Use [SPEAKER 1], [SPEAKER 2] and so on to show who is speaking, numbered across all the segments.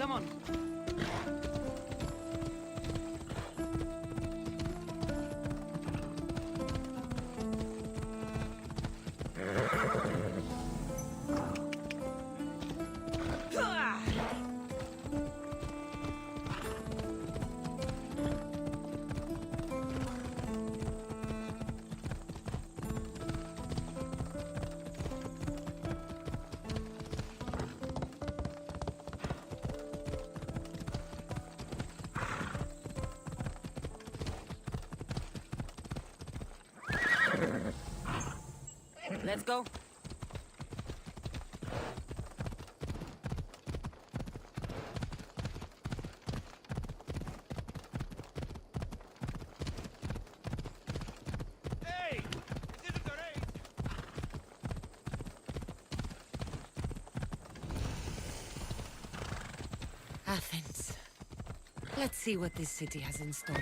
[SPEAKER 1] Come on. Let's go.
[SPEAKER 2] Hey! This isn't a race!
[SPEAKER 3] Athens. Let's see what this city has in store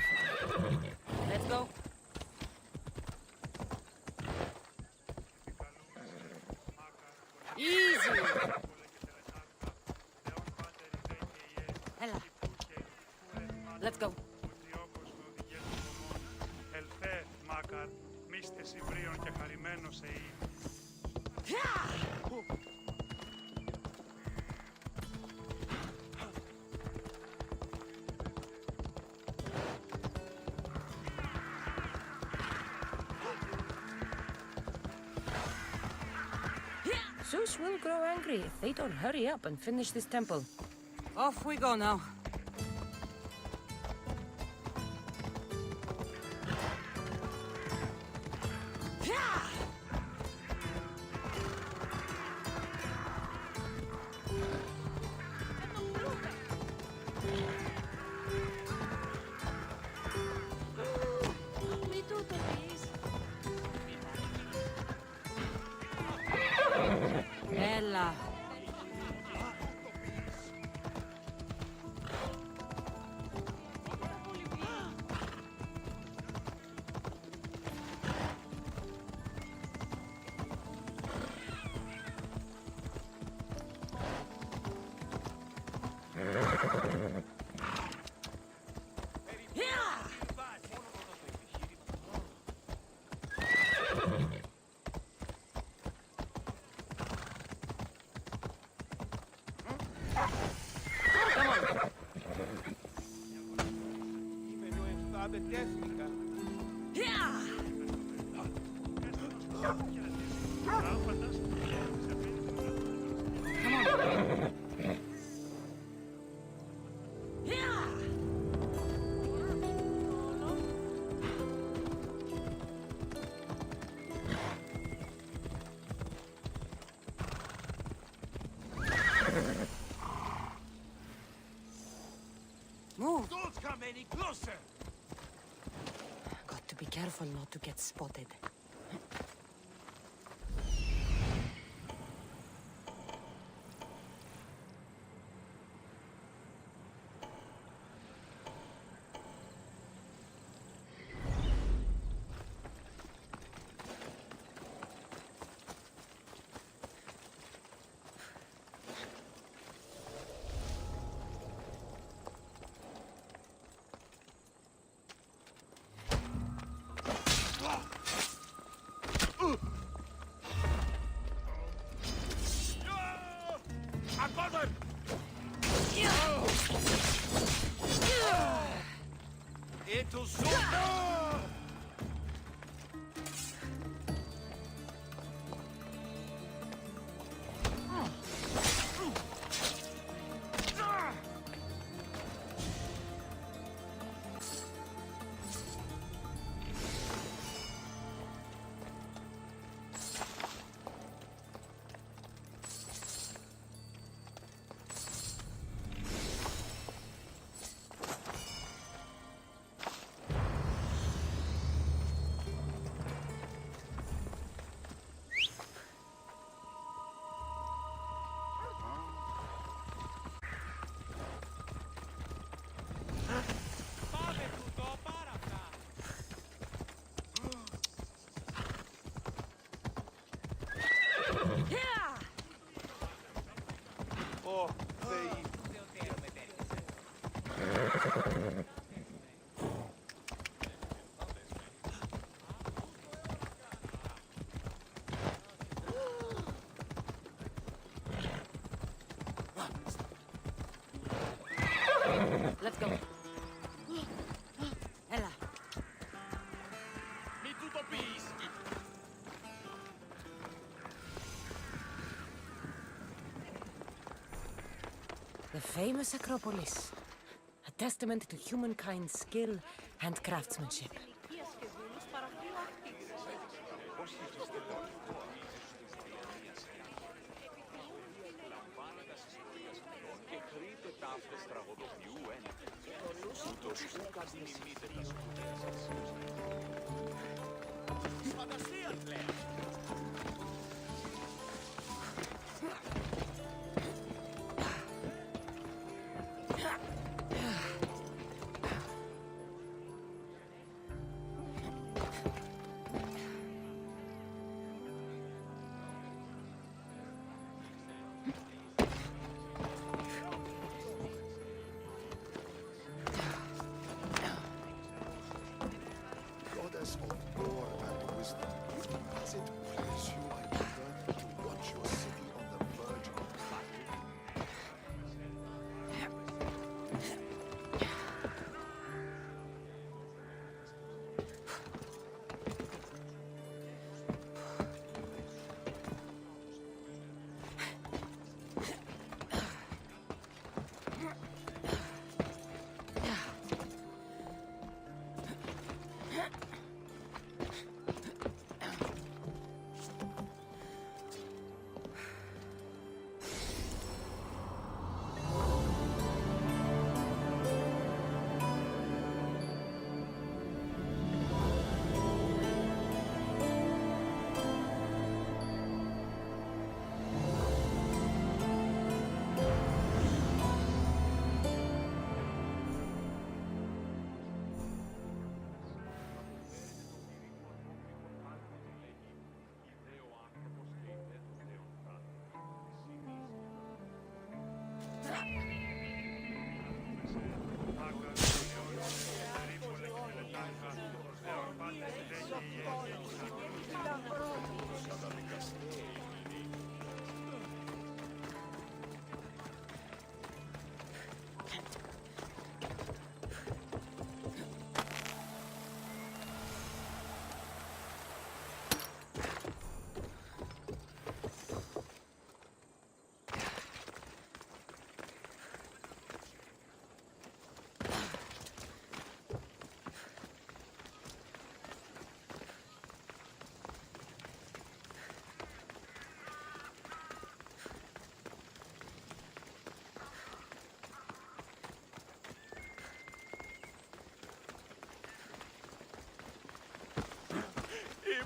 [SPEAKER 3] for me.
[SPEAKER 1] Let's go. Easy. Έλα. Let's go.
[SPEAKER 2] Ελθέ, Μάκαρ, μίστες Ιβρίων και χαρημένος εΐ.
[SPEAKER 3] Zeus will grow angry if they don't hurry up and finish this temple.
[SPEAKER 1] Off we go now. Έλα.
[SPEAKER 2] Μπετέθηκα.
[SPEAKER 1] Move.
[SPEAKER 2] Don't come any closer!
[SPEAKER 3] Got to be careful not to get spotted.
[SPEAKER 2] I got him! It'll soon.
[SPEAKER 3] famous Acropolis. A testament to humankind's skill and craftsmanship.
[SPEAKER 4] Goddess of war and wisdom, does it please you, I wonder, to watch your city on the verge of battle?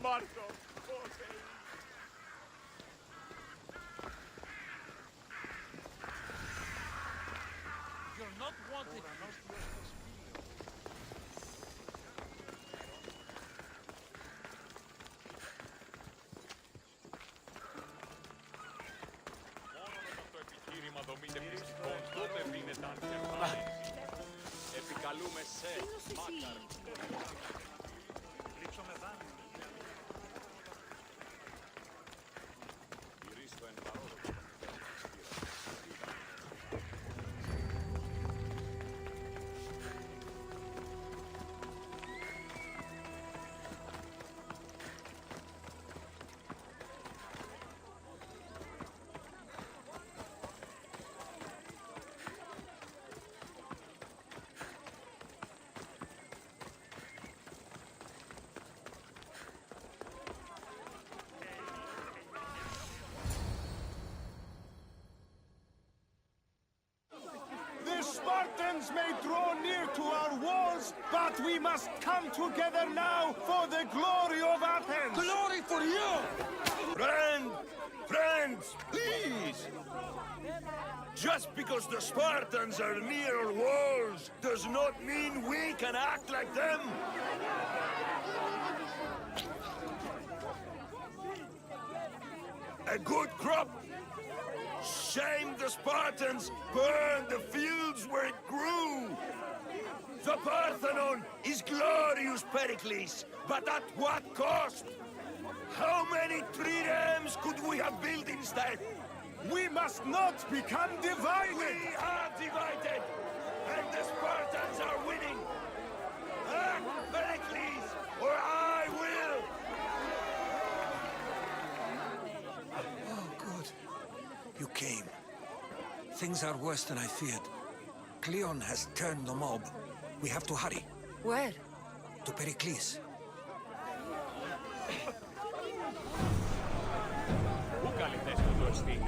[SPEAKER 2] Marco!
[SPEAKER 5] You're not wanted.
[SPEAKER 6] Το επιχείρημα δομείται πιστικών, τότε δίνεται ανκεφάλιση. Επικαλούμε σε μάκαρ.
[SPEAKER 2] Ρίξω με δάνειο.
[SPEAKER 6] Γυρίσω εν παρόδο.
[SPEAKER 7] The Spartans may draw near to our walls, but we must come together now for the glory of Athens! Glory for you!
[SPEAKER 8] Friends, please! Just because the Spartans are near our walls does not mean we can act like them! A good crop! Shame the Spartans burned the fields where it grew! The Parthenon is glorious, Pericles, but at what cost? How many triremes could we have built instead?
[SPEAKER 7] We must not become divided!
[SPEAKER 8] We are divided, and the Spartans are winning! Act, Pericles, or I will!
[SPEAKER 4] Oh, good. You came.
[SPEAKER 9] Things are worse than I feared. Cleon has turned the mob. We have to hurry.
[SPEAKER 3] Where?
[SPEAKER 9] To Pericles.
[SPEAKER 6] Πού καλλιτές του το εστί.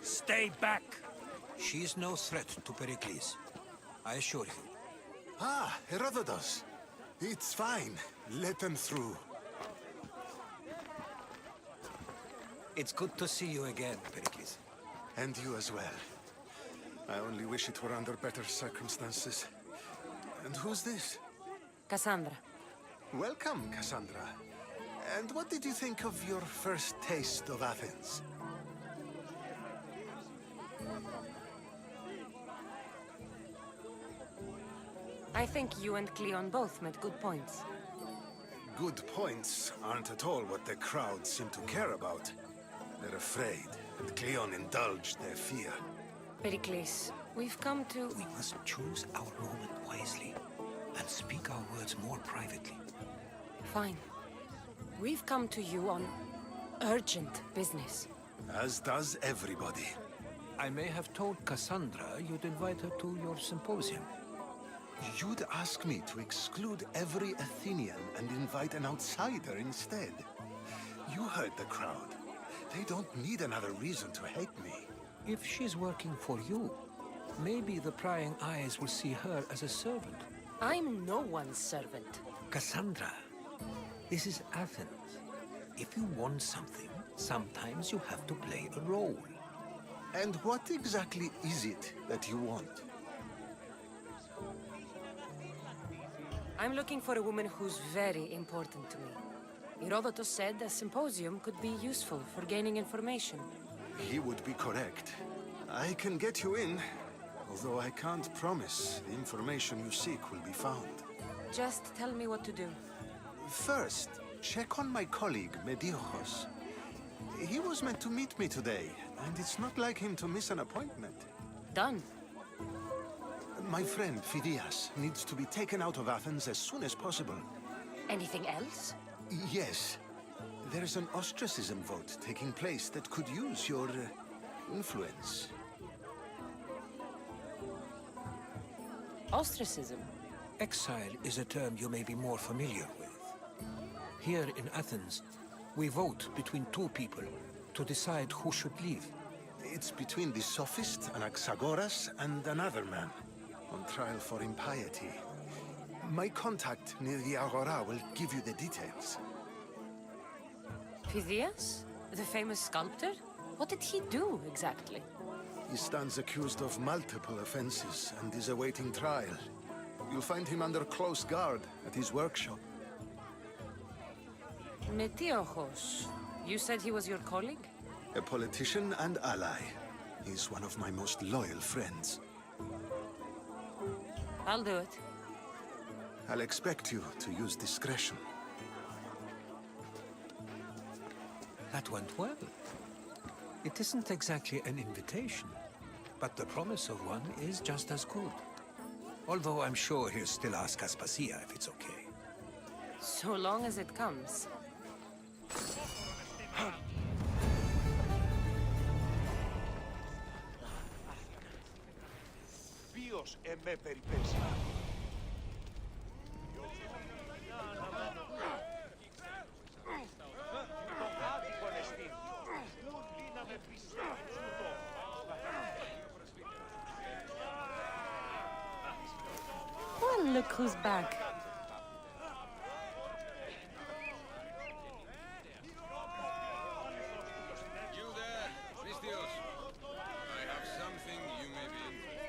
[SPEAKER 9] Stay back! She is no threat to Pericles. I assure you.
[SPEAKER 4] Ah, Herodotus. It's fine. Let them through.
[SPEAKER 9] It's good to see you again, Pericles.
[SPEAKER 4] And you as well. I only wish it were under better circumstances. And who's this?
[SPEAKER 3] Cassandra.
[SPEAKER 4] Welcome, Cassandra. And what did you think of your first taste of Athens?
[SPEAKER 3] I think you and Cleon both made good points.
[SPEAKER 4] Good points aren't at all what the crowd seem to care about. They're afraid, and Cleon indulged their fear.
[SPEAKER 3] Pericles, we've come to...
[SPEAKER 9] We must choose our moment wisely and speak our words more privately.
[SPEAKER 3] Fine. We've come to you on urgent business.
[SPEAKER 4] As does everybody.
[SPEAKER 9] I may have told Cassandra you'd invite her to your symposium.
[SPEAKER 4] You'd ask me to exclude every Athenian and invite an outsider instead. You heard the crowd. They don't need another reason to hate me.
[SPEAKER 9] If she's working for you, maybe the prying eyes will see her as a servant.
[SPEAKER 3] I'm no one's servant.
[SPEAKER 9] Cassandra, this is Athens. If you want something, sometimes you have to play a role.
[SPEAKER 4] And what exactly is it that you want?
[SPEAKER 3] I'm looking for a woman who's very important to me. Herodotus said a symposium could be useful for gaining information.
[SPEAKER 4] He would be correct. I can get you in, although I can't promise the information you seek will be found.
[SPEAKER 3] Just tell me what to do.
[SPEAKER 4] First, check on my colleague, Mediochos. He was meant to meet me today, and it's not like him to miss an appointment.
[SPEAKER 3] Done.
[SPEAKER 4] My friend, Phidias, needs to be taken out of Athens as soon as possible.
[SPEAKER 3] Anything else?
[SPEAKER 4] Yes. There's an ostracism vote taking place that could use your influence.
[SPEAKER 3] Ostracism?
[SPEAKER 9] Exile is a term you may be more familiar with. Here in Athens, we vote between two people to decide who should leave.
[SPEAKER 4] It's between the sophist Anaxagoras and another man, on trial for impiety. My contact near the Agora will give you the details.
[SPEAKER 3] Phidias? The famous sculptor? What did he do, exactly?
[SPEAKER 4] He stands accused of multiple offenses and is awaiting trial. You'll find him under close guard at his workshop.
[SPEAKER 3] Metiochos. You said he was your colleague?
[SPEAKER 4] A politician and ally. He's one of my most loyal friends.
[SPEAKER 3] I'll do it.
[SPEAKER 4] I'll expect you to use discretion.
[SPEAKER 9] That went well. It isn't exactly an invitation, but the promise of one is just as good. Although I'm sure he'll still ask Aspasia if it's okay.
[SPEAKER 3] So long as it comes.
[SPEAKER 7] Ποιος εμέ περιπέσει.
[SPEAKER 3] Well, look who's back.
[SPEAKER 10] You there, Christios. I have something you may be interested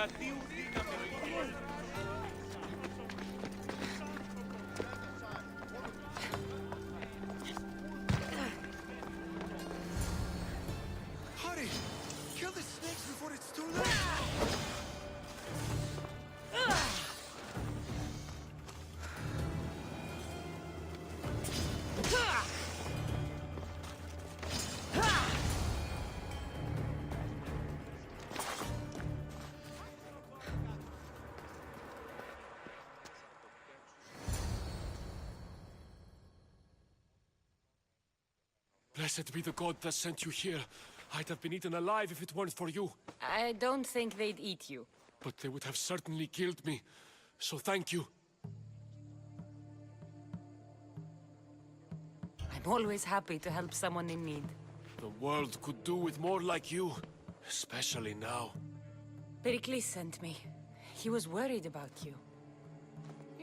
[SPEAKER 5] Θείου δύναμη ο ήλιος.
[SPEAKER 8] Hurry! Kill the snakes before it's too late!
[SPEAKER 11] Blessed be the god that sent you here. I'd have been eaten alive if it weren't for you.
[SPEAKER 3] I don't think they'd eat you.
[SPEAKER 11] But they would have certainly killed me. So thank you.
[SPEAKER 3] I'm always happy to help someone in need.
[SPEAKER 11] The world could do with more like you. Especially now.
[SPEAKER 3] Pericles sent me. He was worried about you.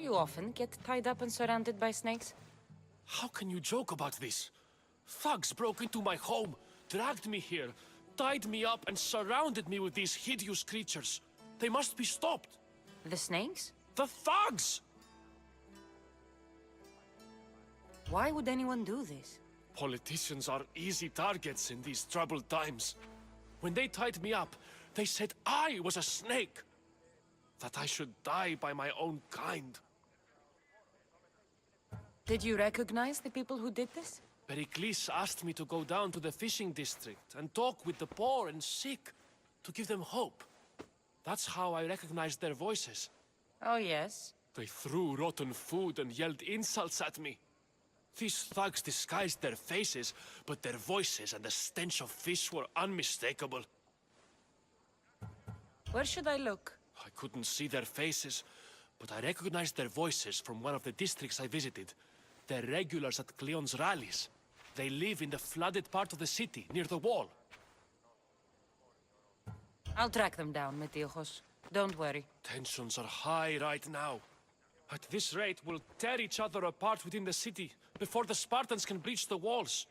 [SPEAKER 3] You often get tied up and surrounded by snakes?
[SPEAKER 11] How can you joke about this? Thugs broke into my home, dragged me here, tied me up and surrounded me with these hideous creatures. They must be stopped.
[SPEAKER 3] The snakes?
[SPEAKER 11] The thugs!
[SPEAKER 3] Why would anyone do this?
[SPEAKER 11] Politicians are easy targets in these troubled times. When they tied me up, they said I was a snake. That I should die by my own kind.
[SPEAKER 3] Did you recognize the people who did this?
[SPEAKER 11] Pericles asked me to go down to the fishing district and talk with the poor and sick, to give them hope. That's how I recognized their voices.
[SPEAKER 3] Oh, yes?
[SPEAKER 11] They threw rotten food and yelled insults at me. These thugs disguised their faces, but their voices and the stench of fish were unmistakable.
[SPEAKER 3] Where should I look?
[SPEAKER 11] I couldn't see their faces, but I recognized their voices from one of the districts I visited. They're regulars at Cleon's rallies. They live in the flooded part of the city, near the wall.
[SPEAKER 3] I'll track them down, Metiochos. Don't worry.
[SPEAKER 11] Tensions are high right now. At this rate, we'll tear each other apart within the city, before the Spartans can breach the walls.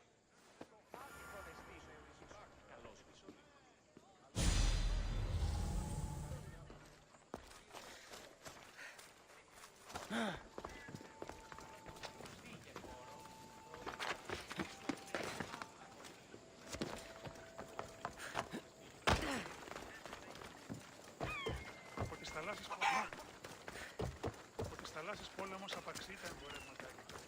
[SPEAKER 2] Από τις θαλάσσιες πόλεμος απαξί τα εμπορεύματα εκτός.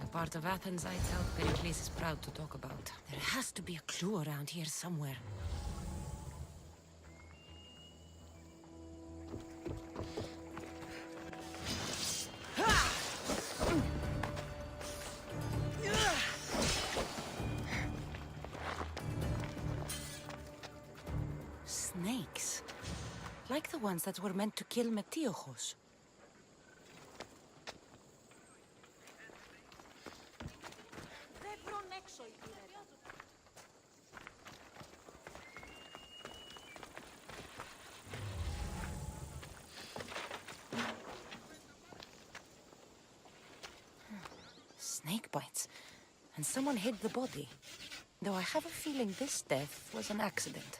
[SPEAKER 3] The part of Athens I doubt Pericles is proud to talk about. There has to be a clue around here somewhere. Snakes. Like the ones that were meant to kill Metiochos. Snake bites. And someone hid the body. Though I have a feeling this death was an accident.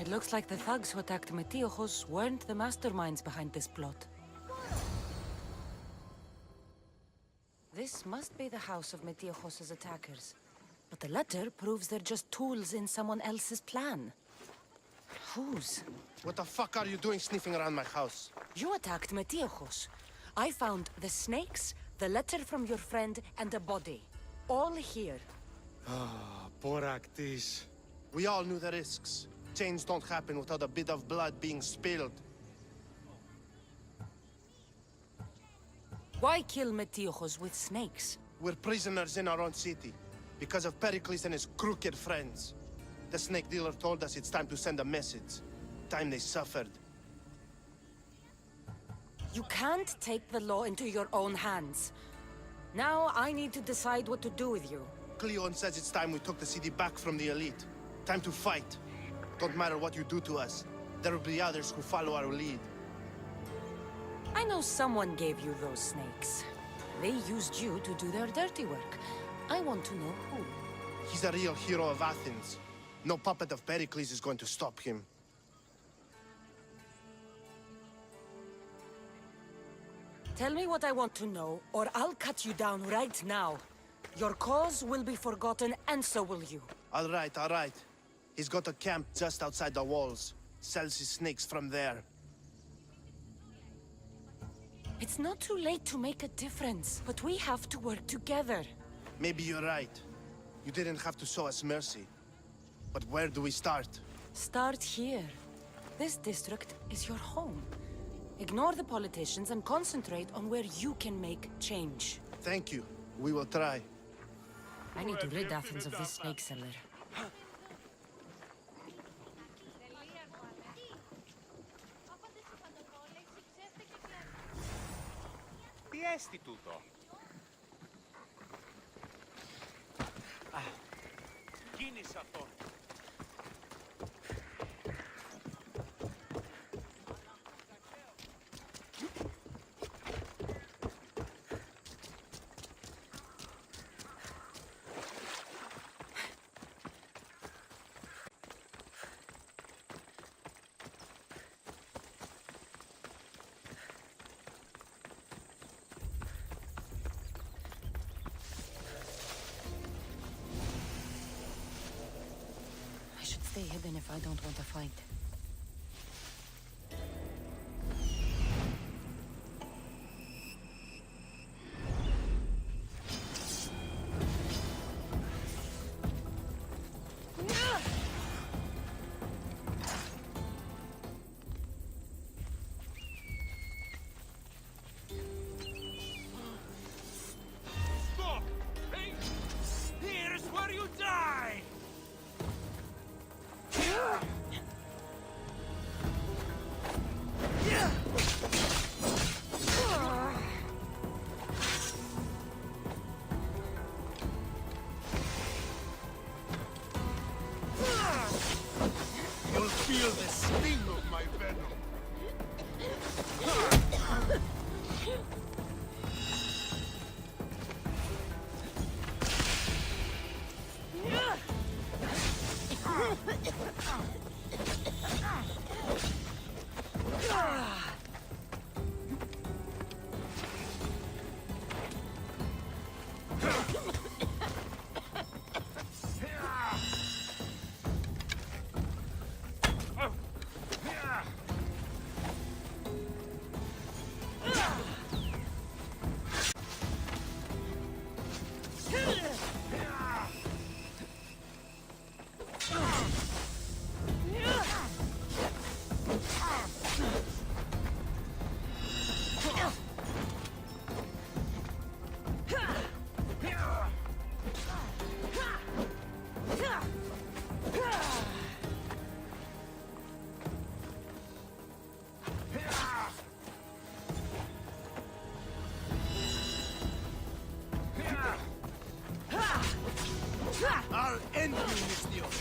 [SPEAKER 3] It looks like the thugs who attacked Metiochos weren't the masterminds behind this plot. This must be the house of Metiochos' attackers. But the letter proves they're just tools in someone else's plan. Whose?
[SPEAKER 7] What the fuck are you doing sniffing around my house?
[SPEAKER 3] You attacked Metiochos. I found the snakes, the letter from your friend, and a body. All here.
[SPEAKER 7] Ah, Boraktis. We all knew the risks. Change don't happen without a bit of blood being spilled.
[SPEAKER 3] Why kill Metiochos with snakes?
[SPEAKER 7] We're prisoners in our own city. Because of Pericles and his crooked friends. The snake dealer told us it's time to send a message. Time they suffered.
[SPEAKER 3] You can't take the law into your own hands. Now I need to decide what to do with you.
[SPEAKER 7] Cleon says it's time we took the city back from the elite. Time to fight. Don't matter what you do to us. There will be others who follow our lead.
[SPEAKER 3] I know someone gave you those snakes. They used you to do their dirty work. I want to know who.
[SPEAKER 7] He's a real hero of Athens. No puppet of Pericles is going to stop him.
[SPEAKER 3] Tell me what I want to know, or I'll cut you down right now. Your cause will be forgotten, and so will you.
[SPEAKER 7] All right. He's got a camp just outside the walls. Sells his snakes from there.
[SPEAKER 3] It's not too late to make a difference, but we have to work together.
[SPEAKER 7] Maybe you're right. You didn't have to show us mercy. But where do we start?
[SPEAKER 3] Start here. This district is your home. Ignore the politicians and concentrate on where you can make change.
[SPEAKER 7] Thank you. We will try.
[SPEAKER 3] I need to rid Athens of this snake seller.
[SPEAKER 5] Τι έστι τούτο? Κίνησε αυτόν.
[SPEAKER 3] I should stay hidden if I don't want to fight.
[SPEAKER 5] Stop! Hey! Here's where you die!
[SPEAKER 7] You'll feel the sting of my venom. I'll end you, Mistios.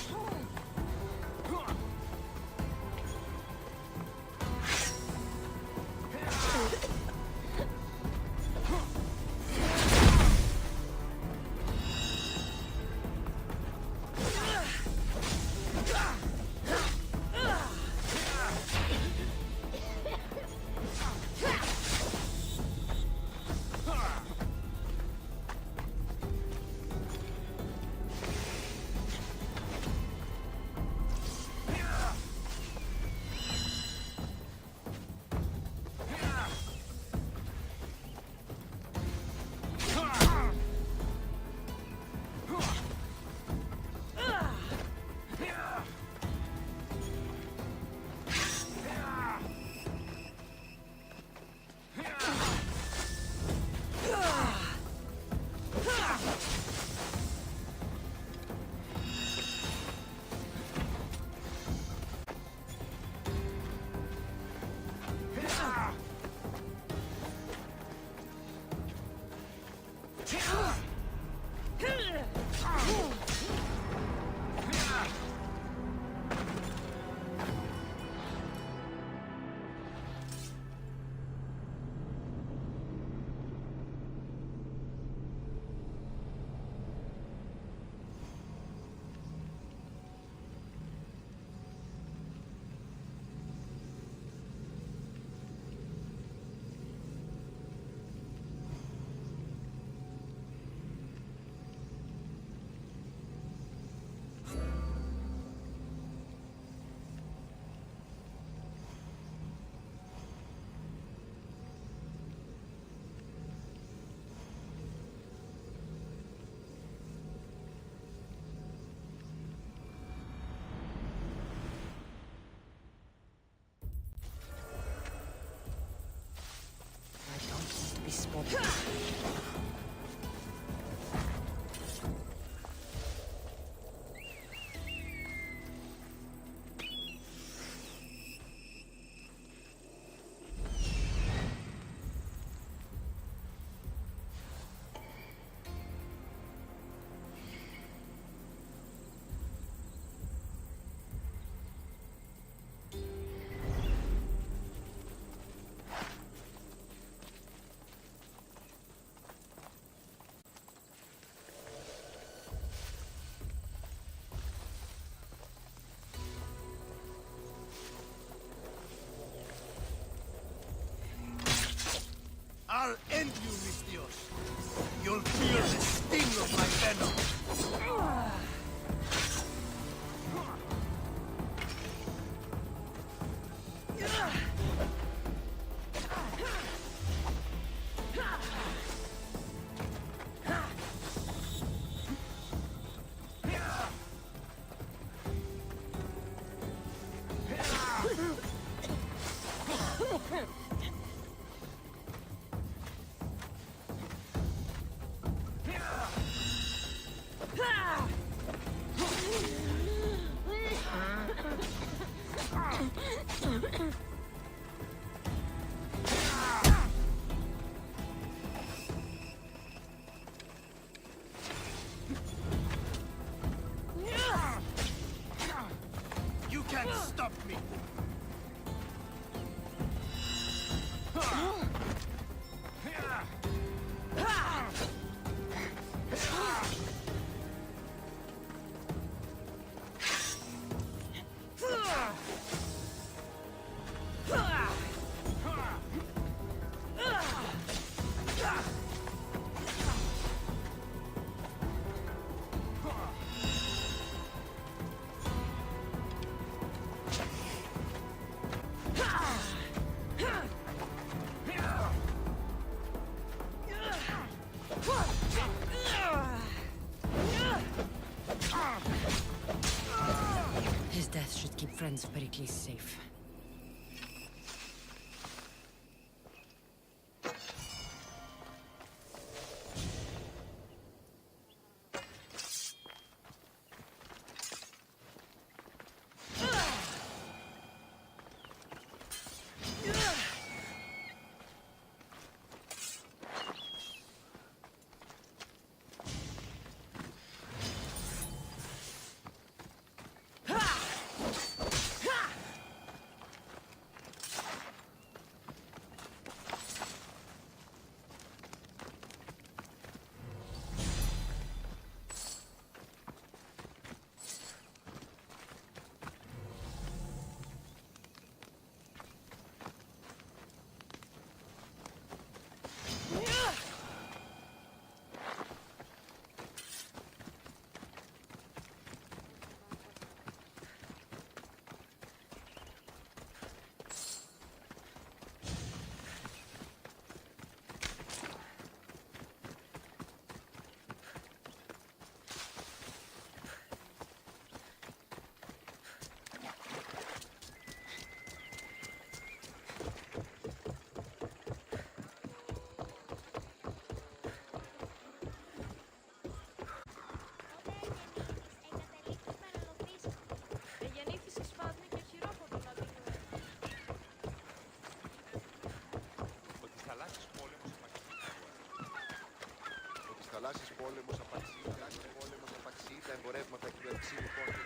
[SPEAKER 7] You can't stop me!
[SPEAKER 3] His death should keep friends of Pericles safe.
[SPEAKER 12] θαλάσσης πόλεμος απαξί, τα εμπορεύματα κυβερνησίου πόρτου.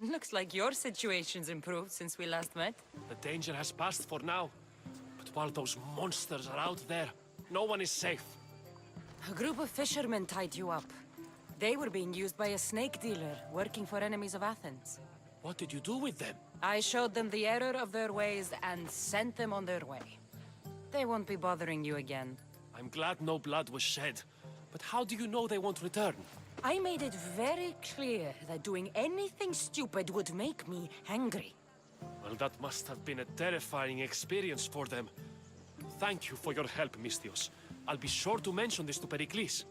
[SPEAKER 3] Looks like your situation's improved since we last met.
[SPEAKER 11] The danger has passed for now. But while those monsters are out there, no one is safe.
[SPEAKER 3] A group of fishermen tied you up. They were being used by a snake dealer working for enemies of Athens.
[SPEAKER 11] What did you do with them?
[SPEAKER 3] I showed them the error of their ways and sent them on their way. They won't be bothering you again.
[SPEAKER 11] I'm glad no blood was shed. But how do you know they won't return?
[SPEAKER 3] I made it very clear that doing anything stupid would make me angry.
[SPEAKER 11] Well, that must have been a terrifying experience for them. Thank you for your help, Misthios. I'll be sure to mention this to Pericles.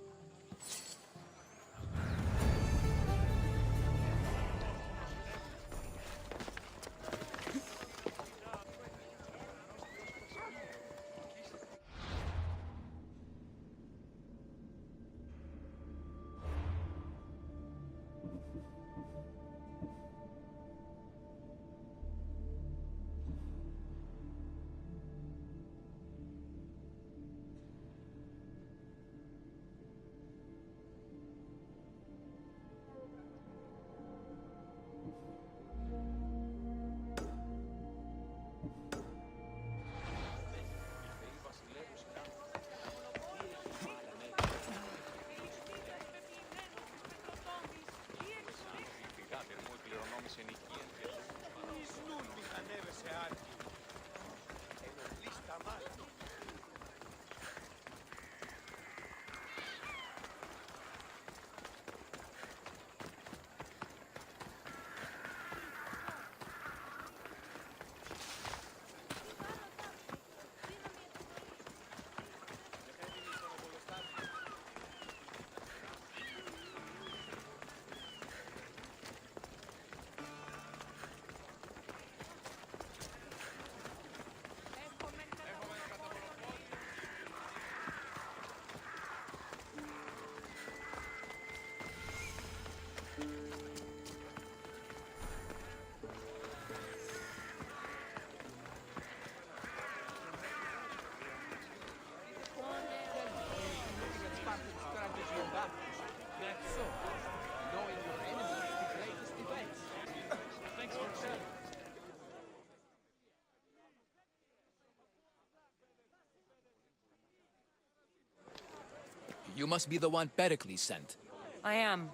[SPEAKER 13] You must be the one Pericles sent.
[SPEAKER 3] I am.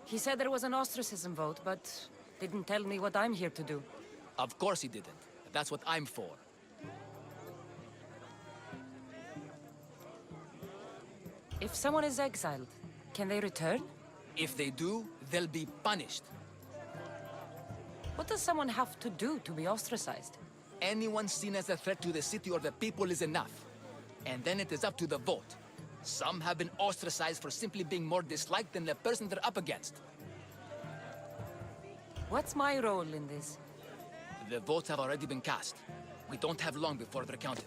[SPEAKER 3] He said there was an ostracism vote, but didn't tell me what I'm here to do.
[SPEAKER 13] Of course he didn't. That's what I'm for.
[SPEAKER 3] If someone is exiled, can they return?
[SPEAKER 13] If they do, they'll be punished.
[SPEAKER 3] What does someone have to do to be ostracized?
[SPEAKER 13] Anyone seen as a threat to the city or the people is enough. And then it is up to the vote. Some have been ostracized for simply being more disliked than the person they're up against.
[SPEAKER 3] What's my role in this?
[SPEAKER 13] The votes have already been cast. We don't have long before they're counted.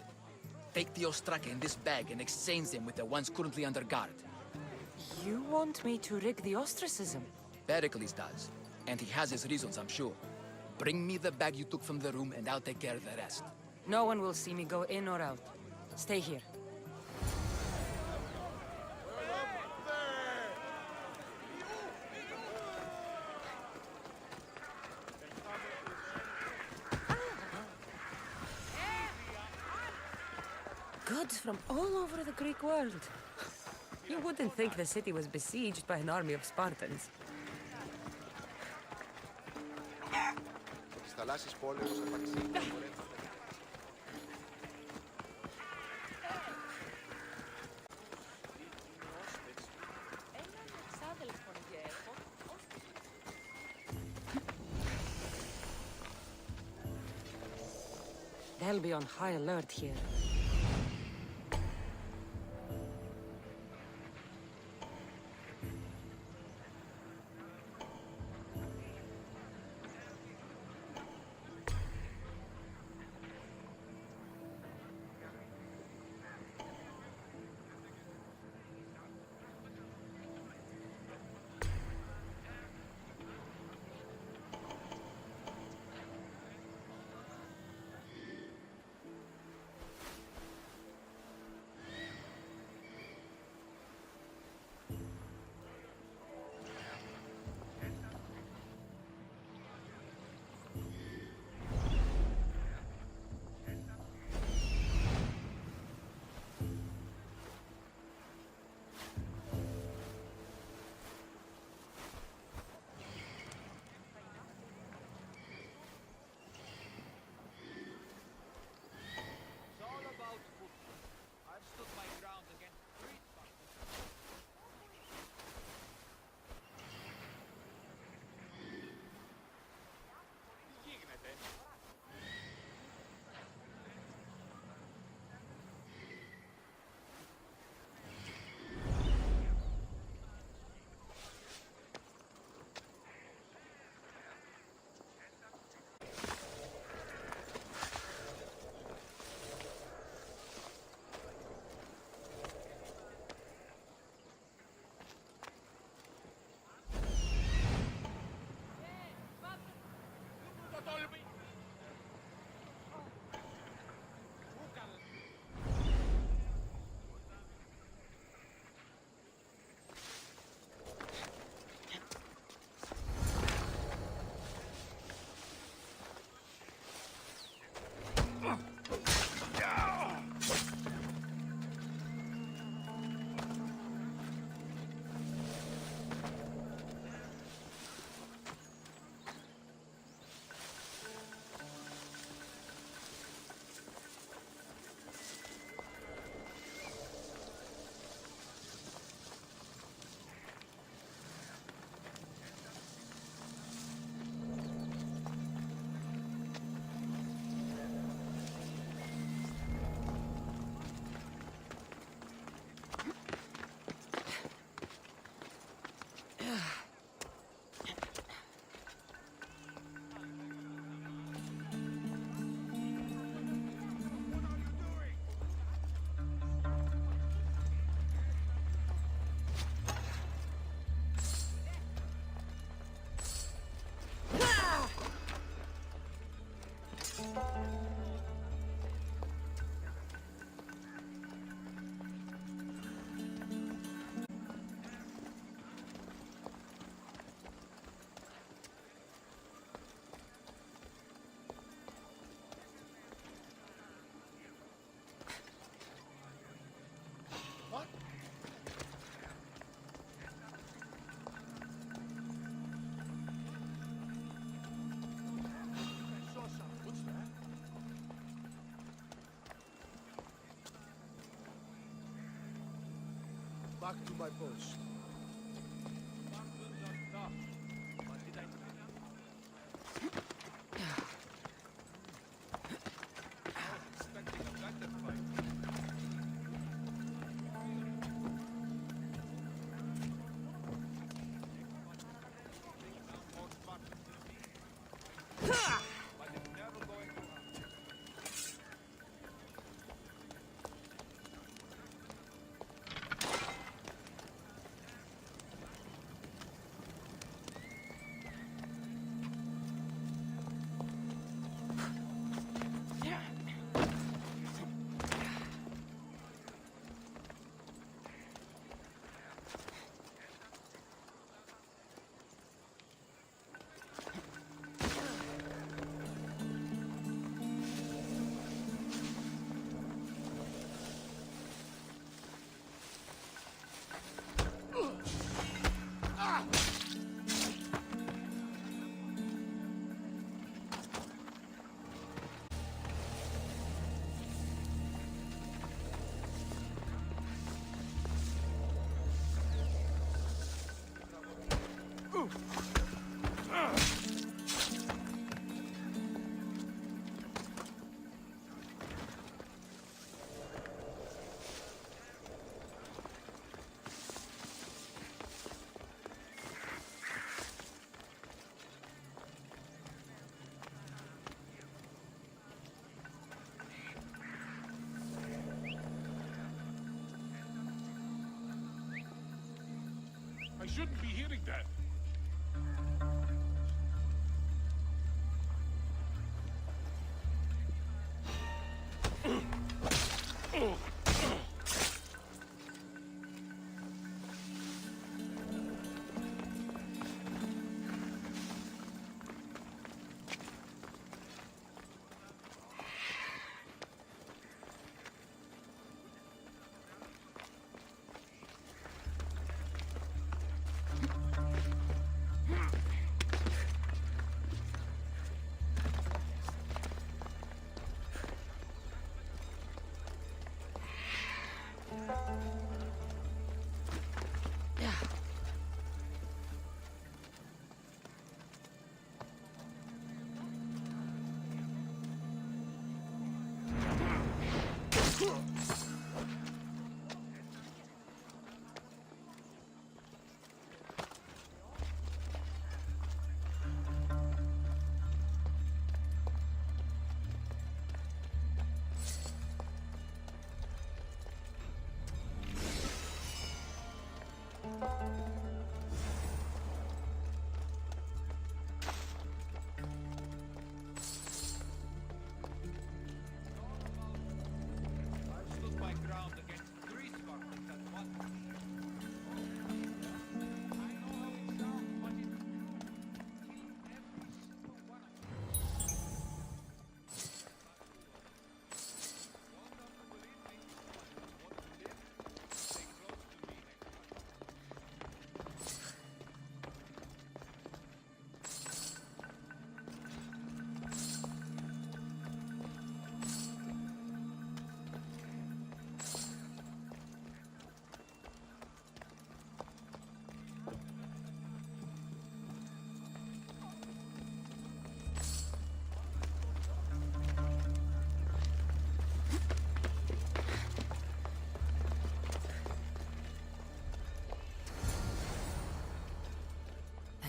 [SPEAKER 13] Take the Ostraka in this bag and exchange them with the ones currently under guard.
[SPEAKER 3] You want me to rig the ostracism?
[SPEAKER 13] Pericles does. And he has his reasons, I'm sure. Bring me the bag you took from the room and I'll take care of the rest.
[SPEAKER 3] No one will see me go in or out. Stay here. Goods from all over the Greek world. You wouldn't think the city was besieged by an army of Spartans.
[SPEAKER 12] Στις θαλάσσιες πόλεμους απαξίει τα εμπορεύματα.
[SPEAKER 3] They'll be on high alert here.
[SPEAKER 7] back to my post.
[SPEAKER 6] I shouldn't be hearing that.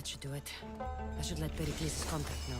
[SPEAKER 3] That should do it. I should let Pericles' contact know.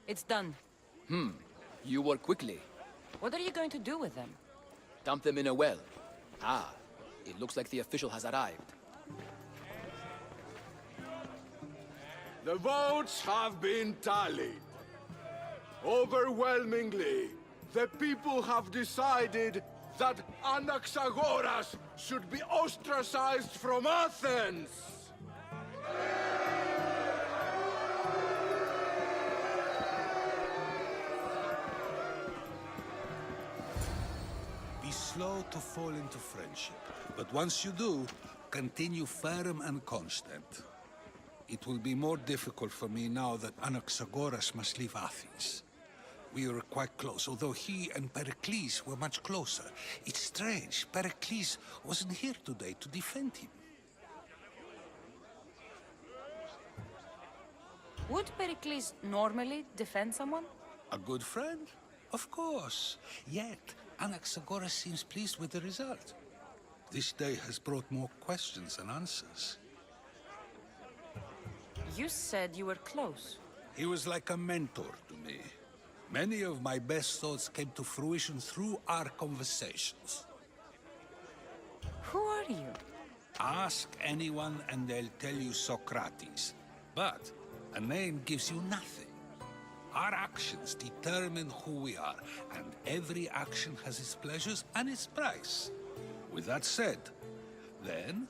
[SPEAKER 3] It's done.
[SPEAKER 13] You work quickly.
[SPEAKER 3] What are you going to do with them?
[SPEAKER 13] Dump them in a well. Ah, it looks like the official has arrived.
[SPEAKER 7] The votes have been tallied. Overwhelmingly, the people have decided that Anaxagoras should be ostracized from Athens!
[SPEAKER 9] Be slow to fall into friendship, but once you do, continue firm and constant. It will be more difficult for me now that Anaxagoras must leave Athens. We were quite close, although he and Pericles were much closer. It's strange, Pericles wasn't here today to defend him.
[SPEAKER 3] Would Pericles normally defend someone?
[SPEAKER 9] A good friend? Of course. Yet, Anaxagoras seems pleased with the result. This day has brought more questions than answers.
[SPEAKER 3] You said you were close.
[SPEAKER 9] He was like a mentor to me. Many of my best thoughts came to fruition through our conversations.
[SPEAKER 3] Who are you?
[SPEAKER 9] Ask anyone and they'll tell you Socrates. But a name gives you nothing. Our actions determine who we are, and every action has its pleasures and its price. With that said, then,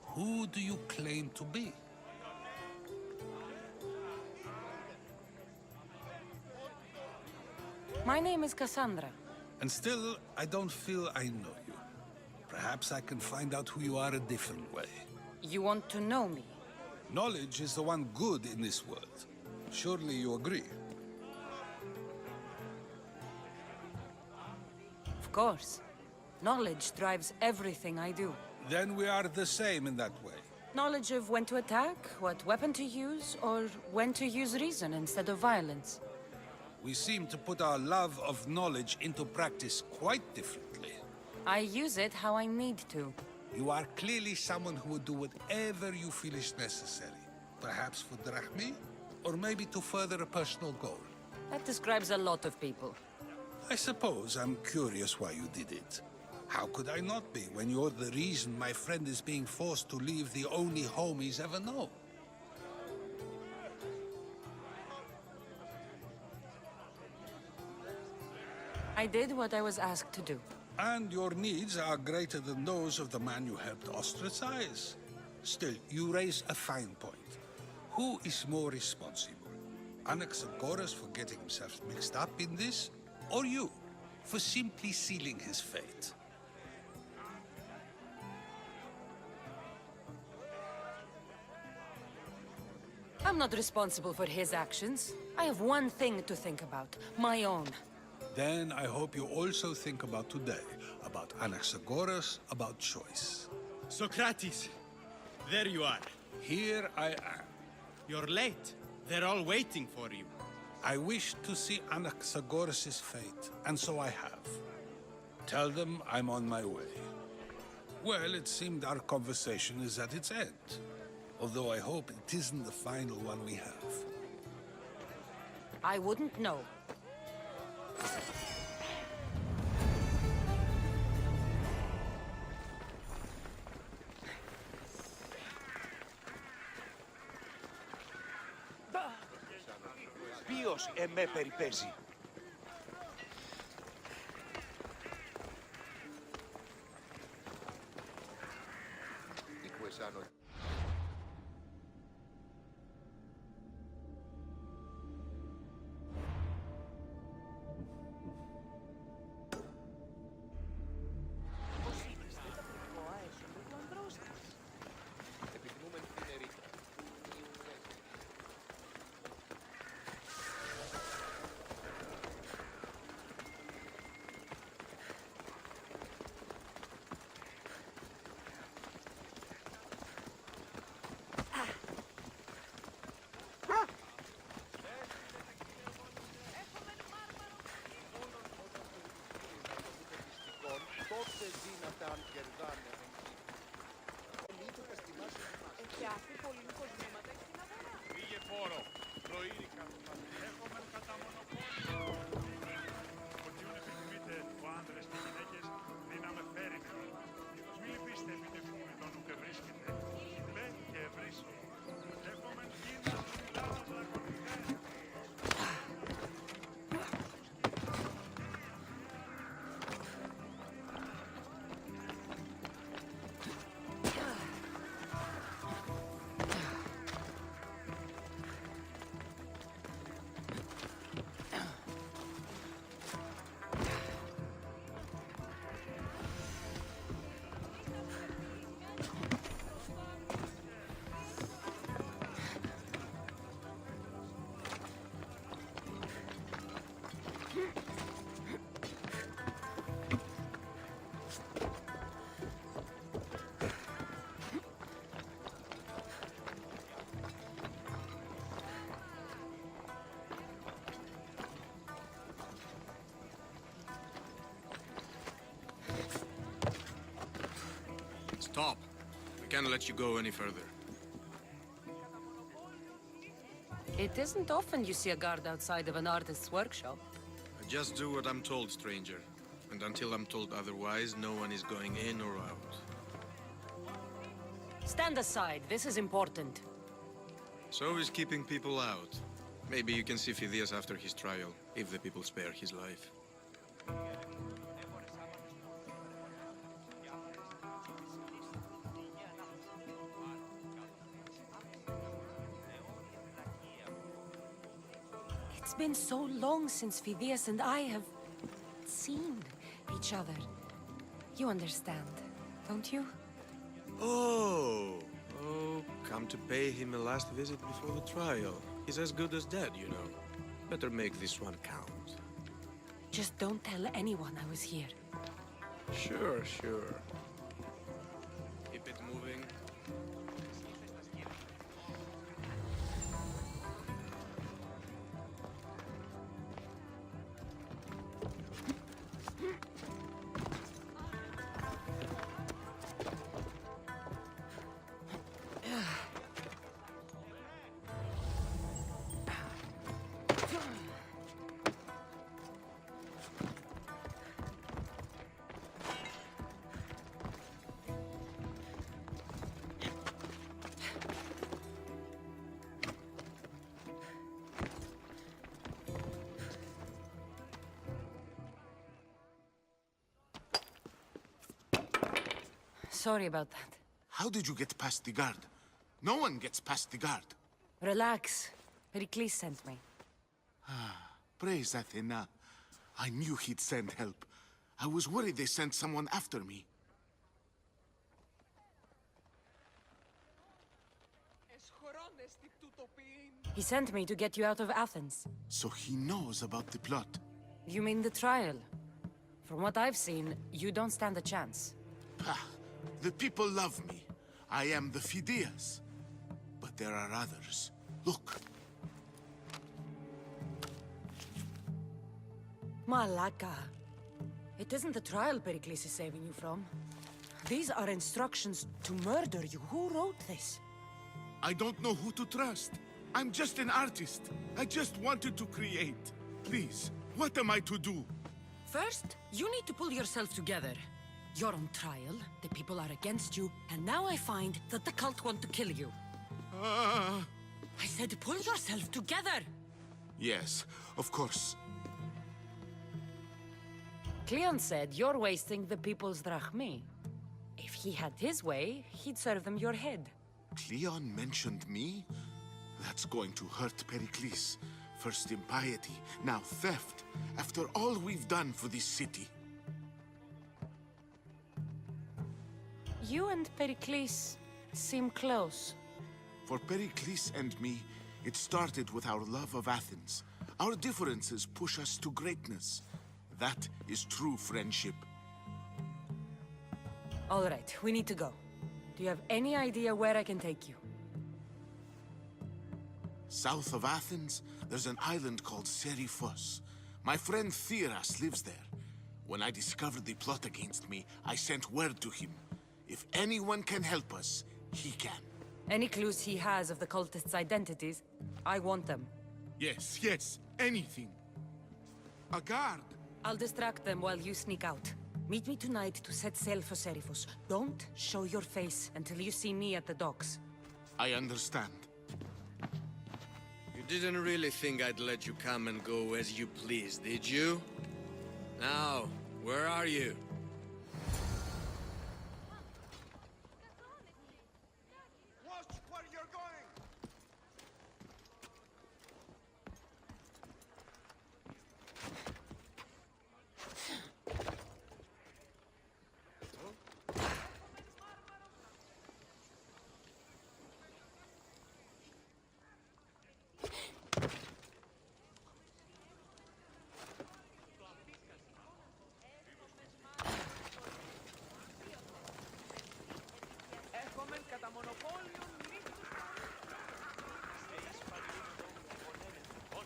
[SPEAKER 9] who do you claim to be?
[SPEAKER 3] My name is Cassandra.
[SPEAKER 9] And still, I don't feel I know you. Perhaps I can find out who you are a different way.
[SPEAKER 3] You want to know me?
[SPEAKER 9] Knowledge is the one good in this world. Surely you agree?
[SPEAKER 3] Of course. Knowledge drives everything I do.
[SPEAKER 9] Then we are the same in that way.
[SPEAKER 3] Knowledge of when to attack, what weapon to use, or when to use reason instead of violence.
[SPEAKER 9] We seem to put our love of knowledge into practice quite differently.
[SPEAKER 3] I use it how I need to.
[SPEAKER 9] You are clearly someone who would do whatever you feel is necessary. Perhaps for drachmi, or maybe to further a personal goal.
[SPEAKER 3] That describes a lot of people.
[SPEAKER 9] I suppose I'm curious why you did it. How could I not be when you're the reason my friend is being forced to leave the only home he's ever known?
[SPEAKER 3] I did what I was asked to do.
[SPEAKER 9] And your needs are greater than those of the man you helped ostracize. Still, you raise a fine point. Who is more responsible? Anaxagoras for getting himself mixed up in this? Or you, for simply sealing his fate?
[SPEAKER 3] I'm not responsible for his actions. I have one thing to think about, my own.
[SPEAKER 9] Then I hope you also think about today, about Anaxagoras, about choice.
[SPEAKER 14] Socrates, there you are.
[SPEAKER 9] Here I am.
[SPEAKER 14] You're late. They're all waiting for you.
[SPEAKER 9] I wish to see Anaxagoras' fate, and so I have. Tell them I'm on my way. Well, it seemed our conversation is at its end. Although I hope it isn't the final one we have.
[SPEAKER 3] I wouldn't know.
[SPEAKER 5] Ποιος εμέ περιπέζει?
[SPEAKER 6] Πήγε φόρο. Προείρικα.
[SPEAKER 2] Έχουμε κατά μονοπόλιο. Οτιούν επιθυμείτε ο άντρες και γυναίκες δύναμε φέριμη. Μη λυπήστε επιτευχούν τον ουκ βρίσκεται. Λε και ευρύσω. Έχουμε γίνα μιλάς αγωνιστέ.
[SPEAKER 10] Stop. I can't let you go any further.
[SPEAKER 3] It isn't often you see a guard outside of an artist's workshop.
[SPEAKER 10] I just do what I'm told, stranger. And until I'm told otherwise, no one is going in or out.
[SPEAKER 3] Stand aside. This is important.
[SPEAKER 10] So is keeping people out. Maybe you can see Phidias after his trial, if the people spare his life.
[SPEAKER 3] It's been so long since Phidias and I have seen each other. You understand, don't you?
[SPEAKER 10] Oh, come to pay him a last visit before the trial. He's as good as dead, you know. Better make this one count.
[SPEAKER 3] Just don't tell anyone I was here.
[SPEAKER 10] Sure, sure. Keep it moving.
[SPEAKER 3] Sorry about that.
[SPEAKER 7] How did you get past the guard? No one gets past the guard.
[SPEAKER 3] Relax. Pericles sent me.
[SPEAKER 7] Praise Athena. I knew he'd send help. I was worried they sent someone after me.
[SPEAKER 3] He sent me to get you out of Athens.
[SPEAKER 7] So he knows about the plot.
[SPEAKER 3] You mean the trial? From what I've seen, you don't stand a chance.
[SPEAKER 7] Pah, the people love me. I am the Phidias. But there are others. Look.
[SPEAKER 3] Malaka. It isn't the trial Pericles is saving you from. These are instructions to murder you. Who wrote this?
[SPEAKER 7] I don't know who to trust. I'm just an artist. I just wanted to create. Please, what am I to do?
[SPEAKER 3] First, you need to pull yourself together. You're on trial, the people are against you, and now I find that the cult want to kill you. I said pull yourself together!
[SPEAKER 7] Yes, of course.
[SPEAKER 3] Cleon said you're wasting the people's drachmi. If he had his way, he'd serve them your head.
[SPEAKER 7] Cleon mentioned me? That's going to hurt Pericles. First impiety, now theft. After all we've done for this city.
[SPEAKER 3] You and Pericles seem close.
[SPEAKER 7] For Pericles and me, it started with our love of Athens. Our differences push us to greatness. That is true friendship.
[SPEAKER 3] All right, we need to go. Do you have any idea where I can take you?
[SPEAKER 7] South of Athens, there's an island called Seriphos. My friend Theras lives there.
[SPEAKER 6] When I discovered the plot against me, I sent word to him. If anyone can help us, he can.
[SPEAKER 3] Any clues he has of the cultists' identities? I want them.
[SPEAKER 6] Yes, yes, anything. A guard.
[SPEAKER 3] I'll distract them while you sneak out. Meet me tonight to set sail for Serifos. Don't show your face until you see me at the docks.
[SPEAKER 6] I understand.
[SPEAKER 10] You didn't really think I'd let you come and go as you please, did you? Now, where are you?
[SPEAKER 7] Watch where you're going!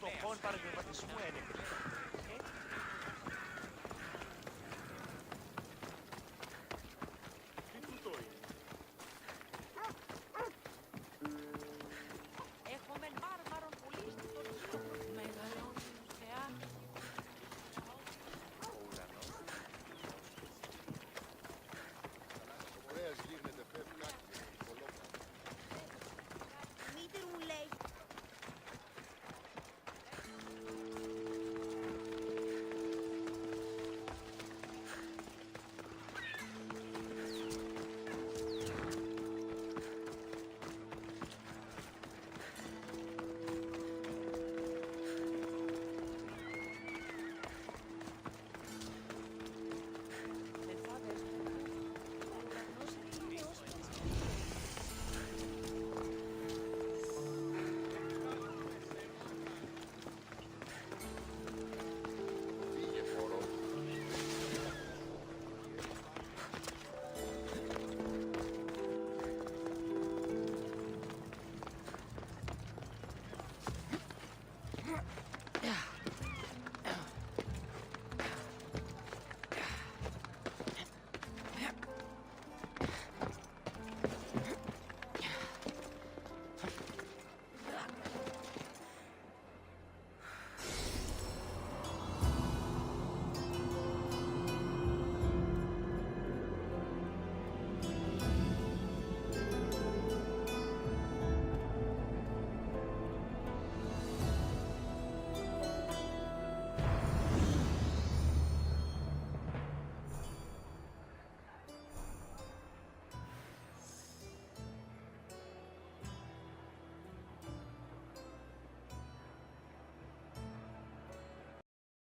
[SPEAKER 5] Το χόν παρεμβατισμού έλεγε.